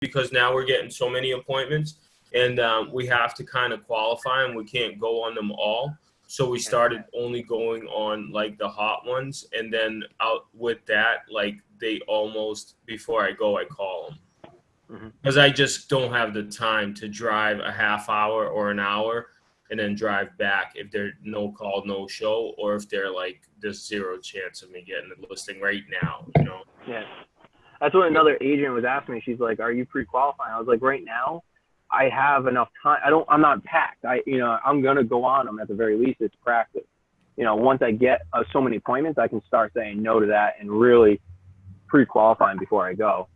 because now we're getting so many appointments, and we have to kind of qualify them. We can't go on them all. So we started only going on like the hot ones, and then out with that, like they almost before I go, I call them because I just don't have the time to drive a half hour or an hour and then drive back if they're no call, no show, or if they're like there's zero chance of me getting the listing right now, you know? Yeah. That's what another agent was asking me. She's like, "Are you pre-qualifying?" I was like, "Right now, I have enough time. I'm not packed. I'm gonna go on them at the very least. It's practice. Once I get so many appointments, I can start saying no to that and really pre-qualifying before I go."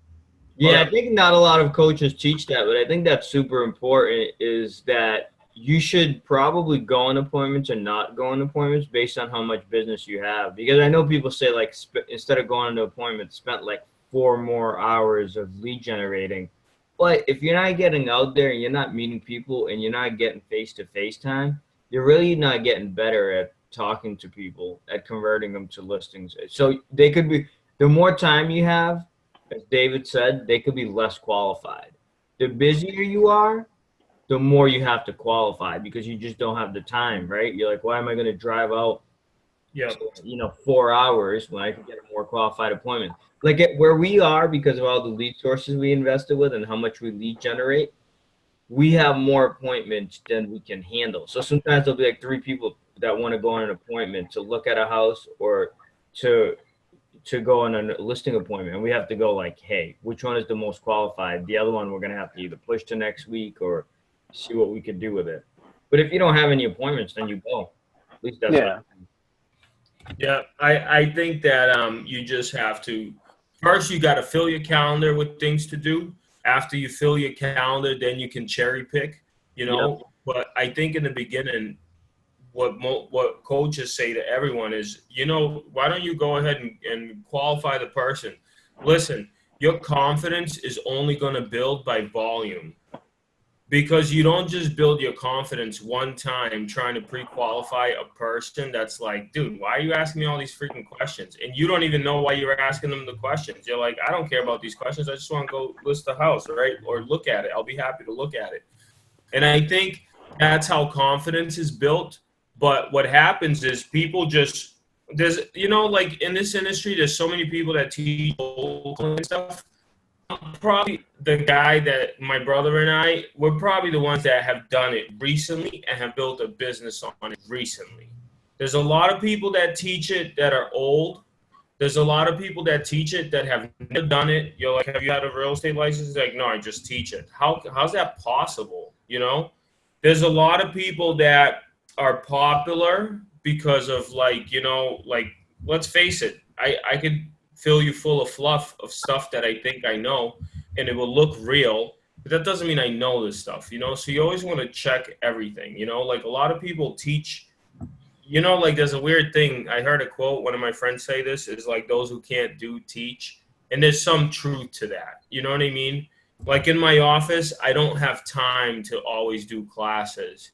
Yeah, I think not a lot of coaches teach that, but I think that's super important is that you should probably go on appointments and not go on appointments based on how much business you have. Because I know people say like instead of going on appointments, spent like 4 more hours of lead generating. But if you're not getting out there and you're not meeting people and you're not getting face-to-face time, you're really not getting better at talking to people, at converting them to listings. So they could be, the more time you have, as David said, they could be less qualified. The busier you are, the more you have to qualify because you just don't have the time, right? You're like, why am I going to drive out, 4 hours when I can get a more qualified appointment? Like where we are, because of all the lead sources we invested with and how much we lead generate, we have more appointments than we can handle. So sometimes there'll be like 3 people that want to go on an appointment to look at a house or to go on a listing appointment. And we have to go like, hey, which one is the most qualified? The other one we're going to have to either push to next week or see what we could do with it. But if you don't have any appointments, then you go. At least that's Yeah, I think that you just have to first you got to fill your calendar with things to do. After you fill your calendar, then you can cherry pick, Yep. But I think in the beginning, what coaches say to everyone is, why don't you go ahead and qualify the person? Listen, your confidence is only going to build by volume. Because you don't just build your confidence one time trying to pre-qualify a person that's like, dude, why are you asking me all these freaking questions? And you don't even know why you're asking them the questions. You're like, I don't care about these questions. I just want to go list the house, right? Or look at it. I'll be happy to look at it. And I think that's how confidence is built. But what happens is people just, there's, like in this industry, there's so many people that teach and stuff. Probably the guy that my brother and I, we're probably the ones that have done it recently and have built a business on it recently. There's a lot of people that teach it that are old. There's a lot of people that teach it that have never done it. You're like, have you had a real estate license? Like, no, I just teach it. How's that possible? There's a lot of people that are popular because of like, let's face it, I could fill you full of fluff of stuff that I think I know, and it will look real, but that doesn't mean I know this stuff, so you always want to check everything, like a lot of people teach, like there's a weird thing. I heard a quote, one of my friends say this, is like those who can't do teach, and there's some truth to that, you know what I mean? Like in my office, I don't have time to always do classes,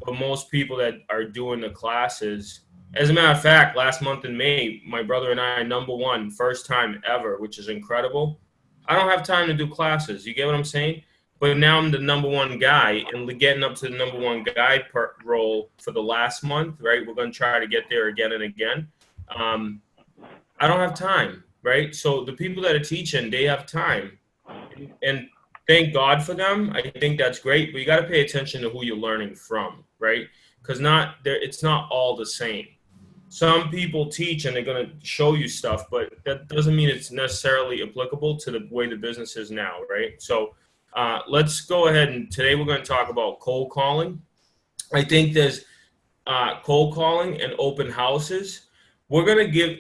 but most people that are doing the classes, as a matter of fact, last month in May, my brother and I, #1, first time ever, which is incredible. I don't have time to do classes. You get what I'm saying? But now I'm the #1 guy, and getting up to the #1 guy role for the last month, right? We're going to try to get there again and again. I don't have time, right? So the people that are teaching, they have time. And thank God for them. I think that's great, but you got to pay attention to who you're learning from, right? Because it's not all the same. Some people teach and they're going to show you stuff, but that doesn't mean it's necessarily applicable to the way the business is now, right? So let's go ahead, and today we're going to talk about cold calling. I think there's cold calling and open houses. We're going to give,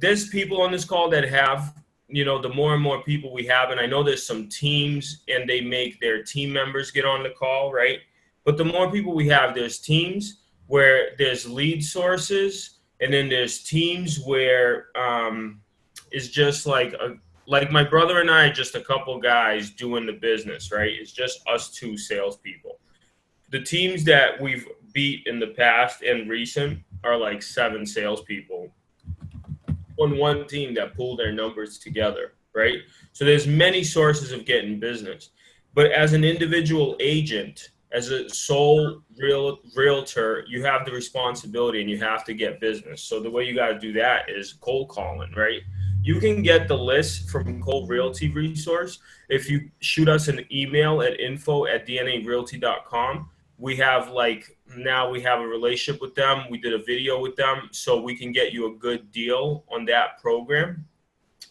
there's people on this call that have, the more and more people we have, and I know there's some teams and they make their team members get on the call, right? But the more people we have, there's teams where there's lead sources, and then there's teams where it's just like my brother and I, just a couple guys doing the business, right? It's just us 2 salespeople. The teams that we've beat in the past and recent are like 7 salespeople on one team that pull their numbers together. right? So there's many sources of getting business. But as an individual agent, as a sole realtor, you have the responsibility and you have to get business. So the way you got to do that is cold calling, right? You can get the list from Cold Realty Resource if you shoot us an email at info@dnarealty.com. We have now we have a relationship with them. We did a video with them, so we can get you a good deal on that program.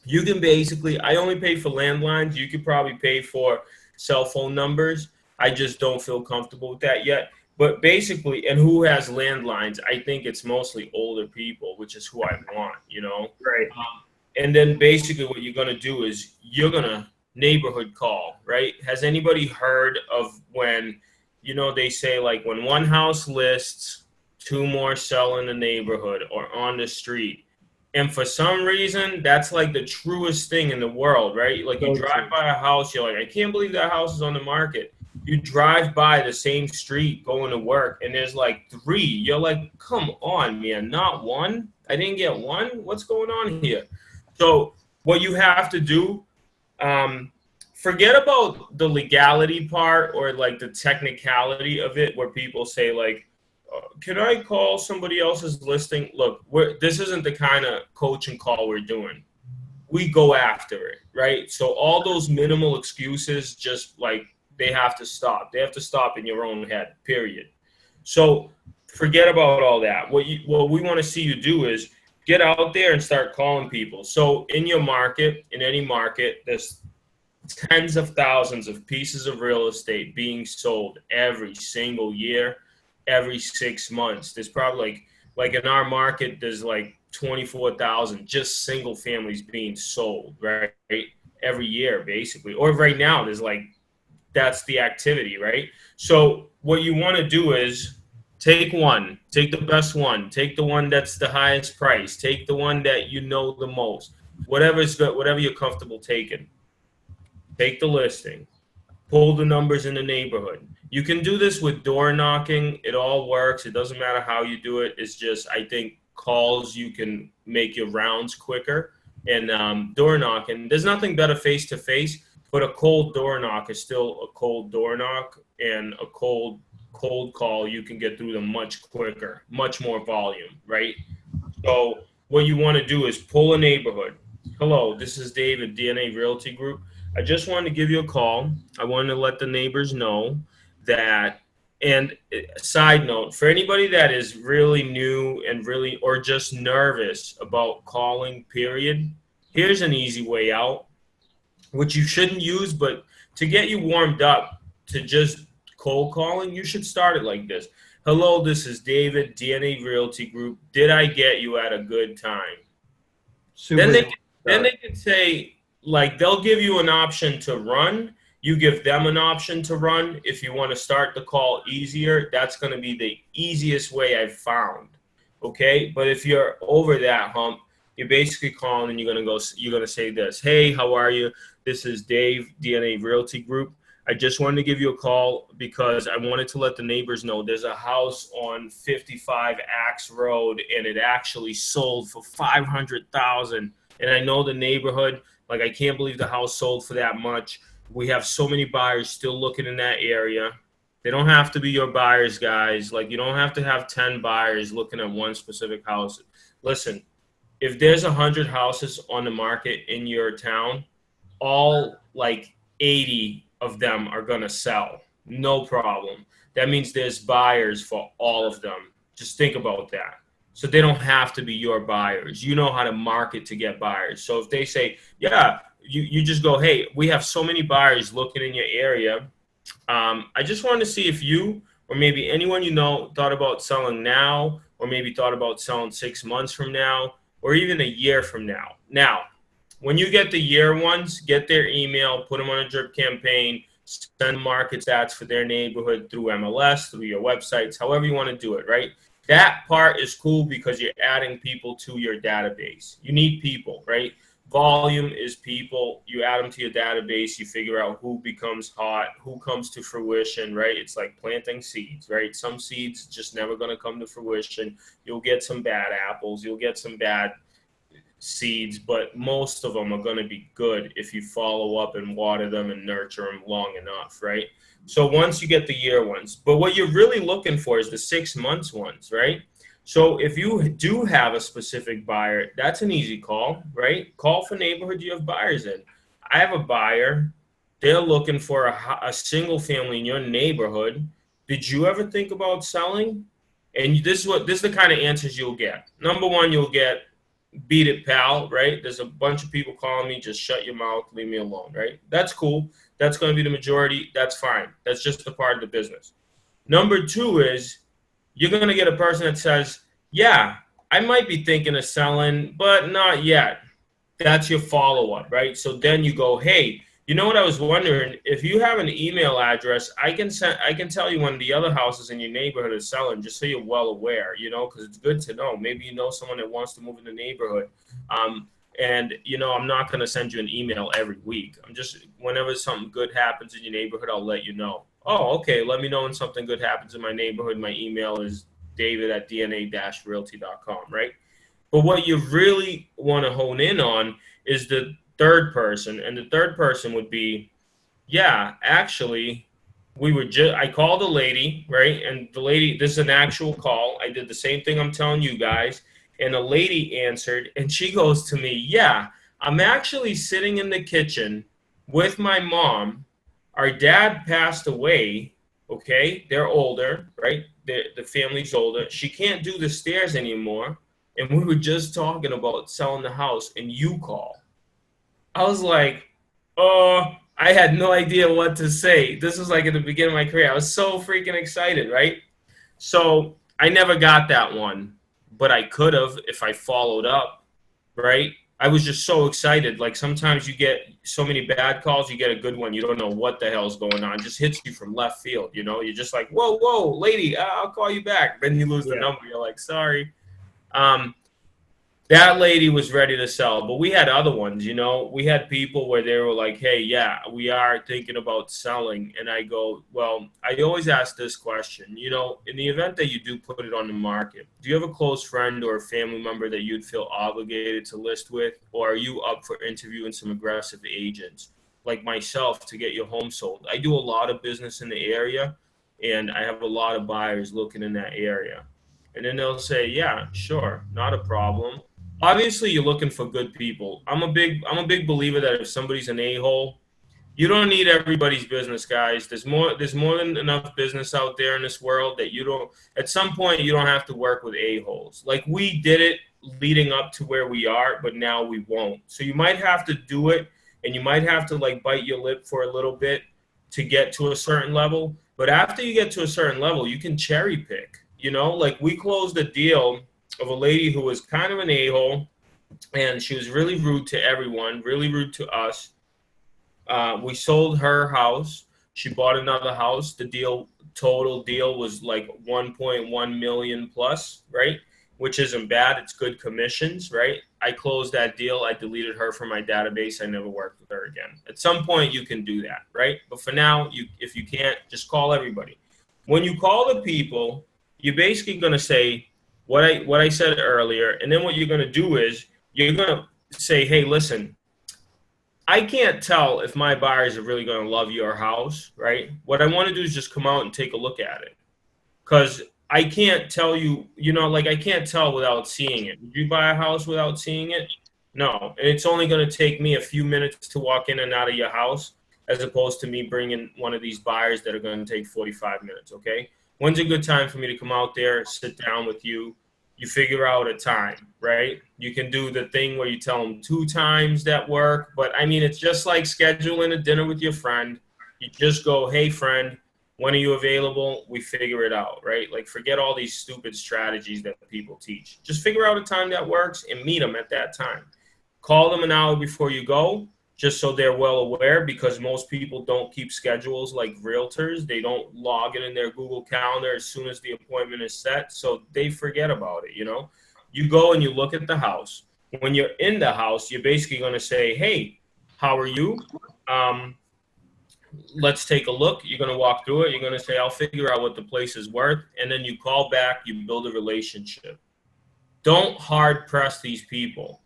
You can basically, I only pay for landlines. You could probably pay for cell phone numbers. I just don't feel comfortable with that yet. But basically, and who has landlines? I think it's mostly older people, which is who I want, you know? Right. And then basically what you're going to do is you're going to neighborhood call, right? Has anybody heard of when, they say like when one house lists, two more sell in the neighborhood or on the street. And for some reason, that's like the truest thing in the world, right? Like you So drive true. by a house, you're like, I can't believe that house is on the market. You drive by the same street going to work, and there's like three. You're like, come on, man, not one? I didn't get one? What's going on here? So what you have to do, um, forget about the legality part or like the technicality of it, where people say like, can I call somebody else's listing? Look, this isn't the kind of coaching call we're doing. We go after it, right? So all those minimal excuses, just like they have to stop. They have to stop in your own head, period. So forget about all that. What we want to see you do is get out there and start calling people. So in your market, in any market, there's tens of thousands of pieces of real estate being sold every single year, every 6 months. There's probably like in our market, there's like 24,000 just single families being sold, right? Every year, basically. Or right now, there's like that's the activity, right? So what you want to do is take the best one, take the one that's the highest price, take the one that you know the most, whatever's good, whatever you're comfortable taking. Take the listing, pull the numbers in the neighborhood. You can do this with door knocking. It all works. It doesn't matter how you do it. It's just, I think, calls, you can make your rounds quicker. And door knocking, there's nothing better face to face, but a cold door knock is still a cold door knock, and a cold call, you can get through them much quicker, much more volume, right? So what you want to do is pull a neighborhood. Hello, this is David, DNA Realty Group. I just wanted to give you a call. I wanted to let the neighbors know that, and side note, for anybody that is really new and really, or just nervous about calling, period, here's an easy way out, which you shouldn't use, but to get you warmed up to just cold calling, you should start it like this. Hello, this is David, DNA Realty Group. Did I get you at a good time? Then Super. they then they can say, like, they'll give you an option to run. You give them an option to run. If you want to start the call easier, that's going to be the easiest way I've found. Okay, but if you're over that hump, you're basically calling and you're gonna say this. Hey, how are you? This is Dave, DNA Realty Group. I just wanted to give you a call because I wanted to let the neighbors know there's a house on 55 Axe Road and it actually sold for 500,000. And I know the neighborhood, like I can't believe the house sold for that much. We have so many buyers still looking in that area. They don't have to be your buyers, guys. Like you don't have to have 10 buyers looking at one specific house. Listen, if there's 100 houses on the market in your town, all like 80 of them are going to sell. No problem. That means there's buyers for all of them. Just think about that. So they don't have to be your buyers. You know how to market to get buyers. So if they say, yeah, you just go, hey, we have so many buyers looking in your area. I just wanted to see if you or maybe anyone you know thought about selling now, or maybe thought about selling 6 months from now, or even a year from now. Now, when you get the year ones, get their email, put them on a drip campaign, send market stats for their neighborhood through MLS, through your websites, however you want to do it, right? That part is cool because you're adding people to your database. You need people, right? Volume is people. You add them to your database. You figure out who becomes hot, who comes to fruition, right? It's like planting seeds, right? Some seeds just never going to come to fruition. You'll get some bad apples. You'll get some bad seeds, but most of them are going to be good if you follow up and water them and nurture them long enough, right? So once you get the year ones, but what you're really looking for is the 6 months ones, right? So if you do have a specific buyer, that's an easy call, right? Call for neighborhood you have buyers in. I have a buyer. They're looking for a single family in your neighborhood. Did you ever think about selling? And this is the kind of answers you'll get. Number one, you'll get beat it, pal, right? There's a bunch of people calling me, just shut your mouth, leave me alone, right? That's cool. That's going to be the majority. That's fine. That's just a part of the business. Number two is you're going to get a person that says, yeah, I might be thinking of selling, but not yet. That's your follow-up, right? So then you go, hey, you know what I was wondering? If you have an email address, I can tell you when the other houses in your neighborhood are selling, just so you're well aware, because it's good to know. Maybe you know someone that wants to move in the neighborhood. And I'm not going to send you an email every week. I'm just, whenever something good happens in your neighborhood, I'll let you know. Oh, okay. Let me know when something good happens in my neighborhood. My email is david@dna-realty.com, right? But what you really want to hone in on is the third person. And the third person would be, yeah, actually, I called a lady, right? And the lady, this is an actual call. I did the same thing I'm telling you guys. And a lady answered, and she goes to me, yeah, I'm actually sitting in the kitchen with my mom. Our dad passed away, okay? They're older, right? The family's older. She can't do the stairs anymore. And we were just talking about selling the house, and you call. I was like, oh, I had no idea what to say. This was like at the beginning of my career. I was so freaking excited, right? So I never got that one, but I could have if I followed up, right? I was just so excited. Like sometimes you get so many bad calls, you get a good one. You don't know what the hell's going on. It just hits you from left field, You're just like, whoa, lady, I'll call you back. Then you lose the number. You're like, sorry. That lady was ready to sell, but we had other ones, we had people where they were like, hey, yeah, we are thinking about selling. And I go, well, I always ask this question, in the event that you do put it on the market, do you have a close friend or a family member that you'd feel obligated to list with? Or are you up for interviewing some aggressive agents like myself to get your home sold? I do a lot of business in the area, and I have a lot of buyers looking in that area. And then they'll say, yeah, sure, not a problem. Obviously, you're looking for good people. I'm a big believer that if somebody's an a-hole, you don't need everybody's business, guys. There's more than enough business out there in this world that you don't, at some point, you don't have to work with a-holes. Like we did it leading up to where we are, but now we won't. So you might have to do it, and you might have to like bite your lip for a little bit to get to a certain level. But after you get to a certain level, you can cherry pick. Like we closed a deal of a lady who was kind of an a-hole, and she was really rude to everyone, really rude to us. We sold her house. She bought another house. The total deal was like 1.1 million plus, right? Which isn't bad. It's good commissions, right? I closed that deal. I deleted her from my database. I never worked with her again. At some point, you can do that, right? But for now, if you can't, just call everybody. When you call the people, you're basically going to say what I said earlier, and then what you're going to do is you're going to say, hey, listen, I can't tell if my buyers are really going to love your house, right? What I want to do is just come out and take a look at it, because I can't tell you, I can't tell without seeing it. Would you buy a house without seeing it? No. And it's only going to take me a few minutes to walk in and out of your house, as opposed to me bringing one of these buyers that are going to take 45 minutes, okay? When's a good time for me to come out there, sit down with you? You figure out a time, right? You can do the thing where you tell them 2 times that work. But, I mean, it's just like scheduling a dinner with your friend. You just go, hey, friend, when are you available? We figure it out, right? Like, forget all these stupid strategies that people teach. Just figure out a time that works and meet them at that time. Call them an hour before you go, just so they're well aware, because most people don't keep schedules like realtors. They don't log it in their Google Calendar as soon as the appointment is set, so they forget about it, You go and you look at the house. When you're in the house, you're basically going to say, hey, how are you? Let's take a look. You're going to walk through it. You're going to say, I'll figure out what the place is worth. And then you call back, you build a relationship. Don't hard press these people.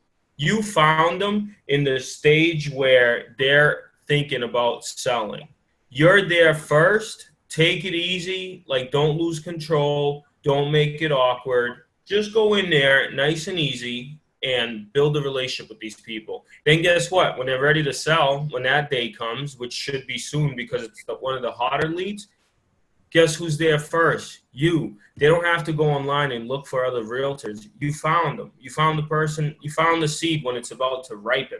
You found them in the stage where they're thinking about selling. You're there first. Take it easy. Like, don't lose control. Don't make it awkward. Just go in there nice and easy and build a relationship with these people. Then guess what? When they're ready to sell, when that day comes, which should be soon because it's one of the hotter leads, guess who's there first? You. They don't have to go online and look for other realtors. You found them. You found the person. You found the seed when it's about to ripen,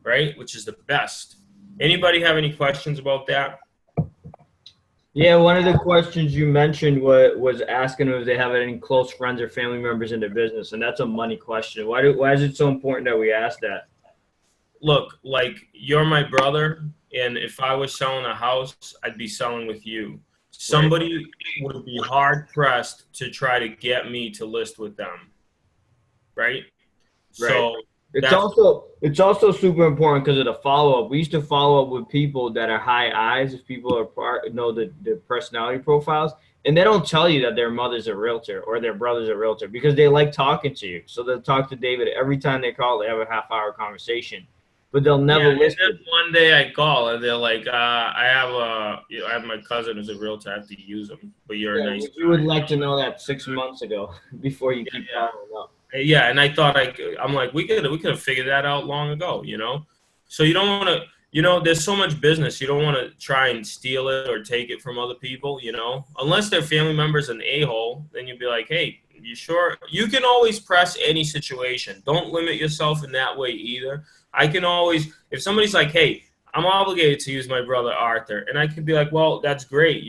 right? Which is the best. Anybody have any questions about that? Yeah, one of the questions you mentioned was asking if they have any close friends or family members in the business, and that's a money question. Why is it so important that we ask that? Look, like, you're my brother, and if I was selling a house, I'd be selling with you. Somebody would be hard pressed to try to get me to list with them, right? Right. So It's also super important because of the follow up. We used to follow up with people that are high eyes, if people are know the personality profiles, and they don't tell you that their mother's a realtor or their brother's a realtor because they like talking to you. So they'll talk to David every time they call. They have a half-hour conversation, but they'll never listen. And then one day I call and they're like, I have my cousin who's a realtor. I have to use him, but you're a nice guy. You would like to know that 6 months ago before you keep following up. Yeah, and I thought I'm like, we could have figured that out long ago, you know? So you don't want to, there's so much business. You don't want to try and steal it or take it from other people, unless they're family members and a-hole, then you'd be like, hey, you sure? You can always press any situation. Don't limit yourself in that way either. I can always, if somebody's like, hey, I'm obligated to use my brother Arthur. And I could be like, well, that's great.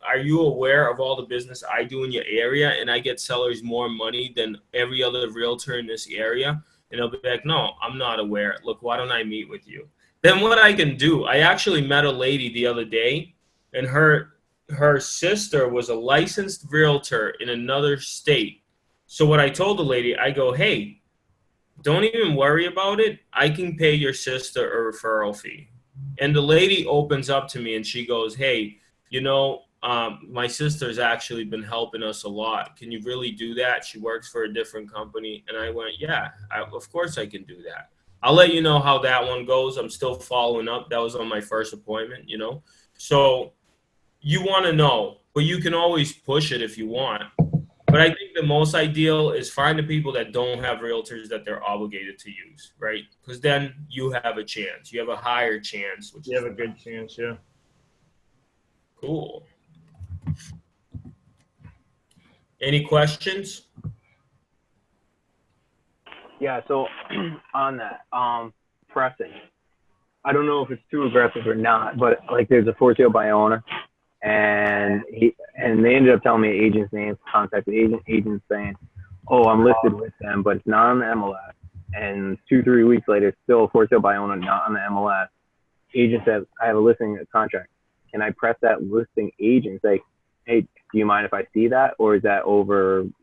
Are you aware of all the business I do in your area? And I get sellers more money than every other realtor in this area. And they'll be like, no, I'm not aware. Look, why don't I meet with you? Then what I can do, I actually met a lady the other day, and her sister was a licensed realtor in another state. So what I told the lady, I go, hey, don't even worry about it. I can pay your sister a referral fee. And the lady opens up to me and she goes, hey, my sister's actually been helping us a lot. Can you really do that? She works for a different company. And I went, yeah, of course I can do that. I'll let you know how that one goes. I'm still following up. That was on my first appointment, So you want to know, but you can always push it if you want. But I think the most ideal is find the people that don't have realtors that they're obligated to use, right? Because then you have a chance. You have a higher chance. You have a good chance, yeah. Cool. Any questions? Yeah, so on that, pressing. I don't know if it's too aggressive or not, but like there's a for sale by owner, and they ended up telling me agent's name, contacted agent saying, oh, I'm listed with them, but it's not on the MLS. And 2-3 weeks later, still a for sale by owner, not on the MLS. Agent says, I have a listing contract. Can I press that listing agent and say, hey, do you mind if I see that? Or is that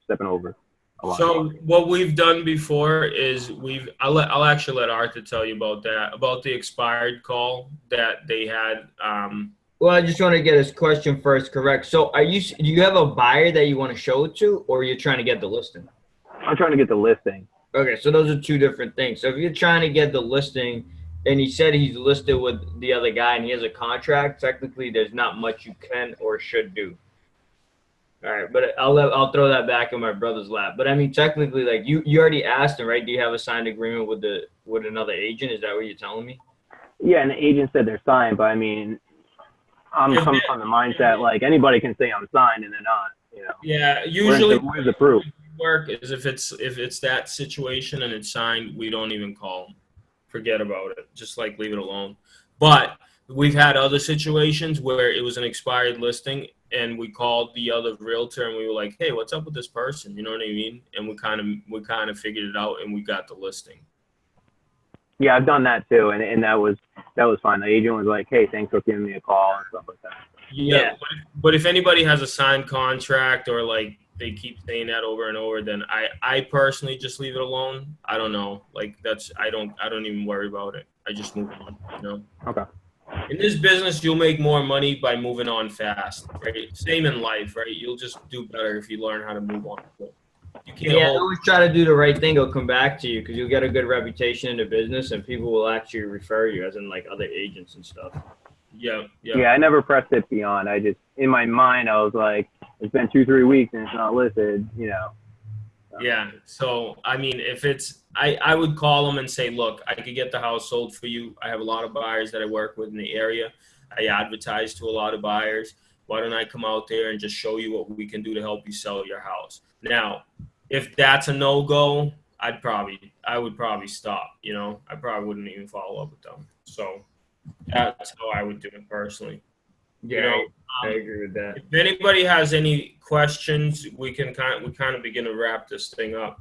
stepping over a lot? So what we've done before is I'll actually let Arthur tell you about that, about the expired call that they had. Well, I just want to get his question first correct. So do you have a buyer that you want to show it to, or you're trying to get the listing? I'm trying to get the listing. Okay, so those are two different things. So if you're trying to get the listing and he said he's listed with the other guy and he has a contract, technically there's not much you can or should do. All right, but I'll throw that back in my brother's lap. But I mean, technically, like you already asked him, right? Do you have a signed agreement with another agent? Is that what you're telling me? Yeah, and the agent said they're signed, but I mean, I'm coming from the mindset like anybody can say I'm signed and they're not. Yeah, usually where's the proof? Work is if it's that situation and it's signed, we don't even call them. Forget about it. Just like leave it alone. But we've had other situations where it was an expired listing and we called the other realtor and we were like, hey, what's up with this person? You know what I mean? And we kind of figured it out and we got the listing. Yeah, I've done that too, and that was fine. The agent was like, hey, thanks for giving me a call and stuff like that. Yeah. But if anybody has a signed contract or like they keep saying that over and over, then I personally just leave it alone. I don't know. Like I don't even worry about it. I just move on, Okay. In this business, you'll make more money by moving on fast, right? Same in life, right? You'll just do better if you learn how to move on. You can't Yeah, hold. always try to do the right thing. It'll come back to you because you'll get a good reputation in the business, and people will actually refer you, as in like other agents and stuff. Yeah, yeah. Yeah, I never pressed it beyond. I just, in my mind, I was like, it's been 2-3 weeks and it's not listed, you know. So, Yeah. So, I mean, if it's, I would call them and say, look, I could get the house sold for you. I have a lot of buyers that I work with in the area. I advertise to a lot of buyers. Why don't I come out there and just show you what we can do to help you sell your house? Now, if that's a no-go, I would probably stop, you know. I probably wouldn't even follow up with them. So that's how I would do it personally. You Yeah, know, I agree with that. if anybody has any questions, we kind of begin to wrap this thing up.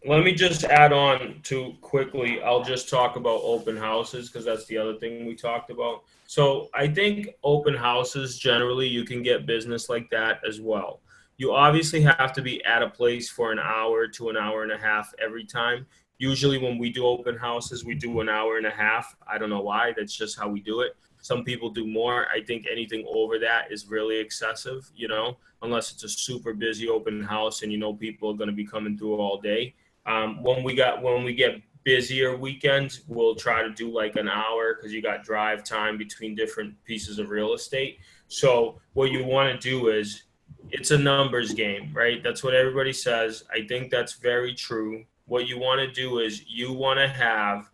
Let me just add on to quickly. I'll just talk about open houses because that's the other thing we talked about. So I think open houses generally you can get business like that as well. You obviously have to be at a place for an hour to an hour and a half every time. Usually when we do open houses, we do an hour and a half. I don't know why. That's just how we do it. Some people do more. I think anything over that is really excessive, you know, unless it's a super busy open house and you know people are going to be coming through all day. When we get busier weekends, we'll try to do like an hour because you got drive time between different pieces of real estate. So what you want to do is it's a numbers game, right? That's what everybody says. I think that's very true. What you want to do is you want to have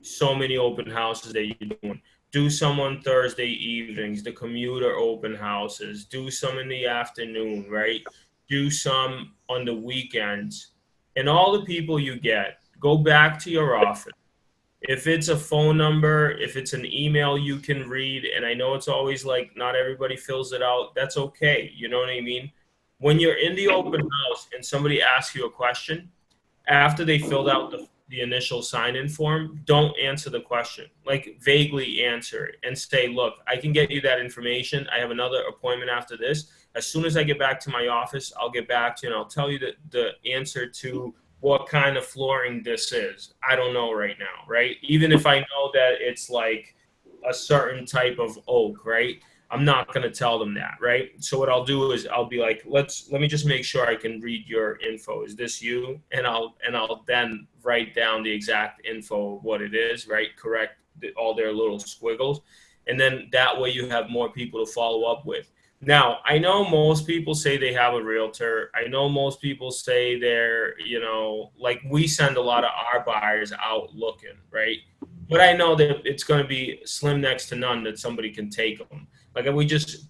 so many open houses that you're doing. Do some on Thursday evenings, the commuter open houses. Do some in the afternoon, right? Do some on the weekends. And all the people you get, go back to your office. If it's a phone number, if it's an email you can read, and I know it's always like not everybody fills it out, that's okay. You know what I mean? When you're in the open house and somebody asks you a question, after they filled out the initial sign-in form, don't answer the question. Like vaguely answer it and say, look, I can get you that information. I have another appointment after this. As soon as I get back to my office, I'll get back to you and I'll tell you the answer to what kind of flooring this is. I don't know right now, right? Even if I know that it's like a certain type of oak, right? I'm not going to tell them that, right? So what I'll do is I'll be like, let me just make sure I can read your info. Is this you? And I'll then write down the exact info of what it is, right? Correct all their little squiggles. And then that way you have more people to follow up with. Now, I know most people say they have a realtor. I know most people say they're, you know, like we send a lot of our buyers out looking, right? But I know that it's going to be slim next to none that somebody can take them. Like we just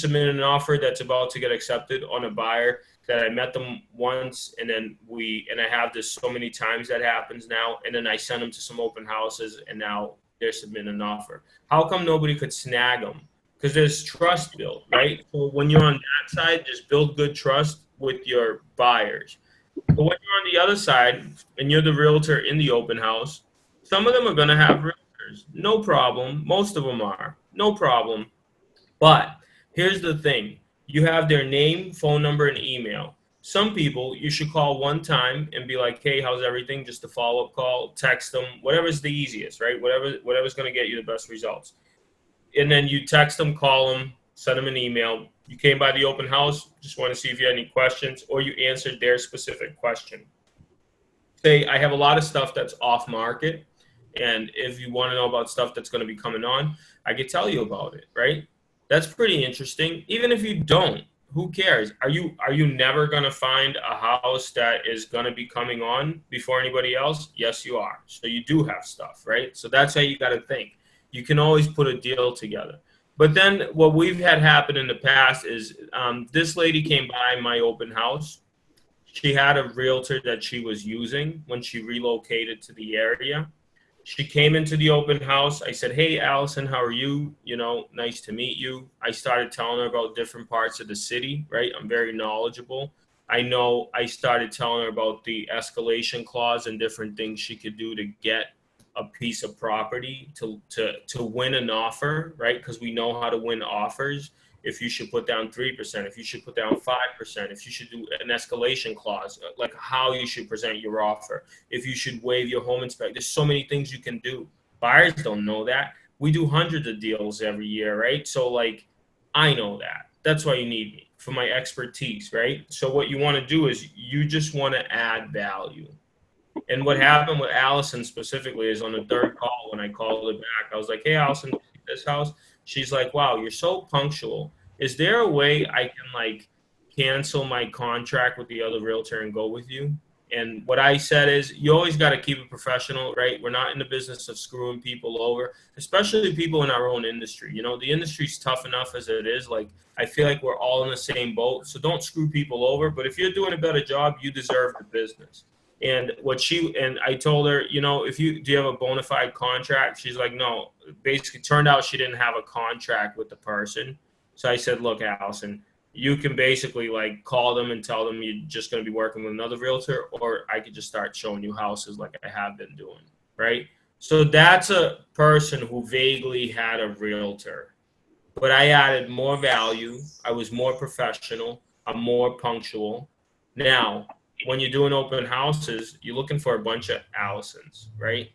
submitted an offer that's about to get accepted on a buyer that I met them once, and then I have this so many times that happens now, and then I send them to some open houses, and now they're submitting an offer. How come nobody could snag them? Because there's trust built, right? So when you're on that side, just build good trust with your buyers. But when you're on the other side and you're the realtor in the open house, some of them are going to have realtors. No problem. Most of them are. No problem. But here's the thing. You have their name, phone number, and email. Some people you should call one time and be like, hey, how's everything? Just a follow-up call, text them, whatever's the easiest, right? Whatever's going to get you the best results. And then you text them, call them, send them an email. You came by the open house, just want to see if you had any questions, or you answered their specific question. Say, I have a lot of stuff that's off market, and if you want to know about stuff that's going to be coming on, I could tell you about it, right? That's pretty interesting. Even if you don't, who cares? Are you never going to find a house that is going to be coming on before anybody else? Yes, you are. So you do have stuff, right? So that's how you got to think. You can always put a deal together. But then what we've had happen in the past is this lady came by my open house. She had a realtor that she was using when she relocated to the area. She came into the open house. I said, hey, Allison, how are you? You know, nice to meet you. I started telling her about different parts of the city, right? I'm very knowledgeable. I started telling her about the escalation clause and different things she could do to get a piece of property to win an offer, right? Because we know how to win offers. If you should put down 3%, if you should put down 5%, if you should do an escalation clause, like how you should present your offer, if you should waive your home inspection. There's so many things you can do. Buyers don't know that. We do hundreds of deals every year, right? So like I know that. That's why you need me, for my expertise, right? So what you want to do is you just want to add value. And what happened with Allison specifically is on the third call, when I called her back, I was like, hey, Allison, this house. She's like, wow, you're so punctual. Is there a way I can like cancel my contract with the other realtor and go with you? And what I said is, you always got to keep it professional, right? We're not in the business of screwing people over, especially people in our own industry. You know, the industry's tough enough as it is. Like, I feel like we're all in the same boat. So don't screw people over. But if you're doing a better job, you deserve the business. And I told her, you know, do you have a bona fide contract? She's like, no. Basically, turned out she didn't have a contract with the person. So I said, look, Allison, you can basically like call them and tell them you're just going to be working with another realtor, or I could just start showing you houses like I have been doing, right? So that's a person who vaguely had a realtor, but I added more value. I was more professional. I'm more punctual. Now, when you're doing open houses, you're looking for a bunch of Allisons, right?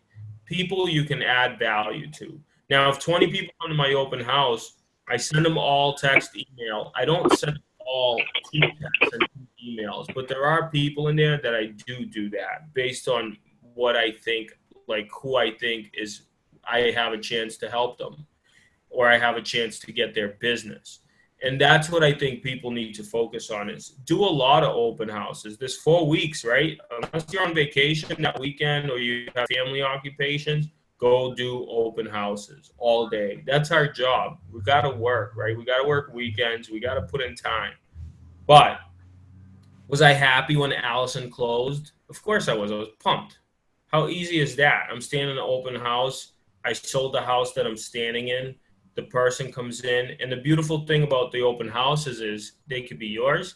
People you can add value to. Now, if 20 people come to my open house, I send them all text, email. I don't send them all two texts and two emails, but there are people in there that I do that based on what I think, like who I think is, I have a chance to help them, or I have a chance to get their business. And that's what I think people need to focus on, is do a lot of open houses. This 4 weeks, right? Unless you're on vacation that weekend or you have family occupations, go do open houses all day. That's our job. We got to work, right? We got to work weekends. We got to put in time. But was I happy when Allison closed? Of course I was. I was pumped. How easy is that? I'm standing in an open house. I sold the house that I'm standing in. The person comes in. And the beautiful thing about the open houses is they could be yours.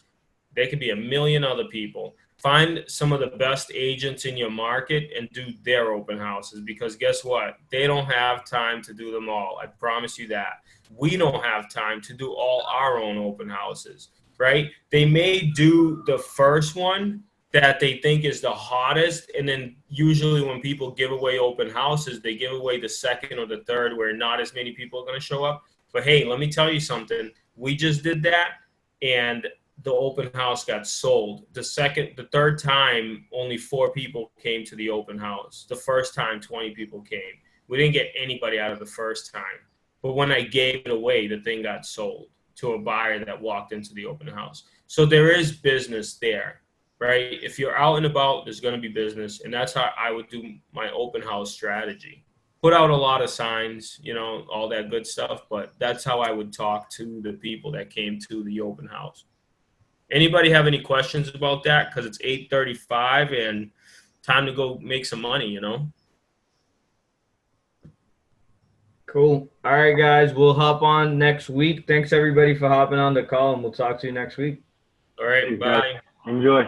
They could be a million other people. Find some of the best agents in your market and do their open houses, because guess what? They don't have time to do them all. I promise you that. We don't have time to do all our own open houses, right? They may do the first one that they think is the hottest, and then usually when people give away open houses, they give away the second or the third where not as many people are going to show up. But hey, let me tell you something. We just did that, and the open house got sold. The third time, only 4 people came to the open house. The first time, 20 people came. We didn't get anybody out of the first time. But when I gave it away, the thing got sold to a buyer that walked into the open house. So there is business there, right? If you're out and about, there's going to be business. And that's how I would do my open house strategy. Put out a lot of signs, you know, all that good stuff. But that's how I would talk to the people that came to the open house. Anybody have any questions about that? Because it's 8:35 and time to go make some money, you know? Cool. All right, guys. We'll hop on next week. Thanks, everybody, for hopping on the call, and we'll talk to you next week. All right. Bye. Enjoy.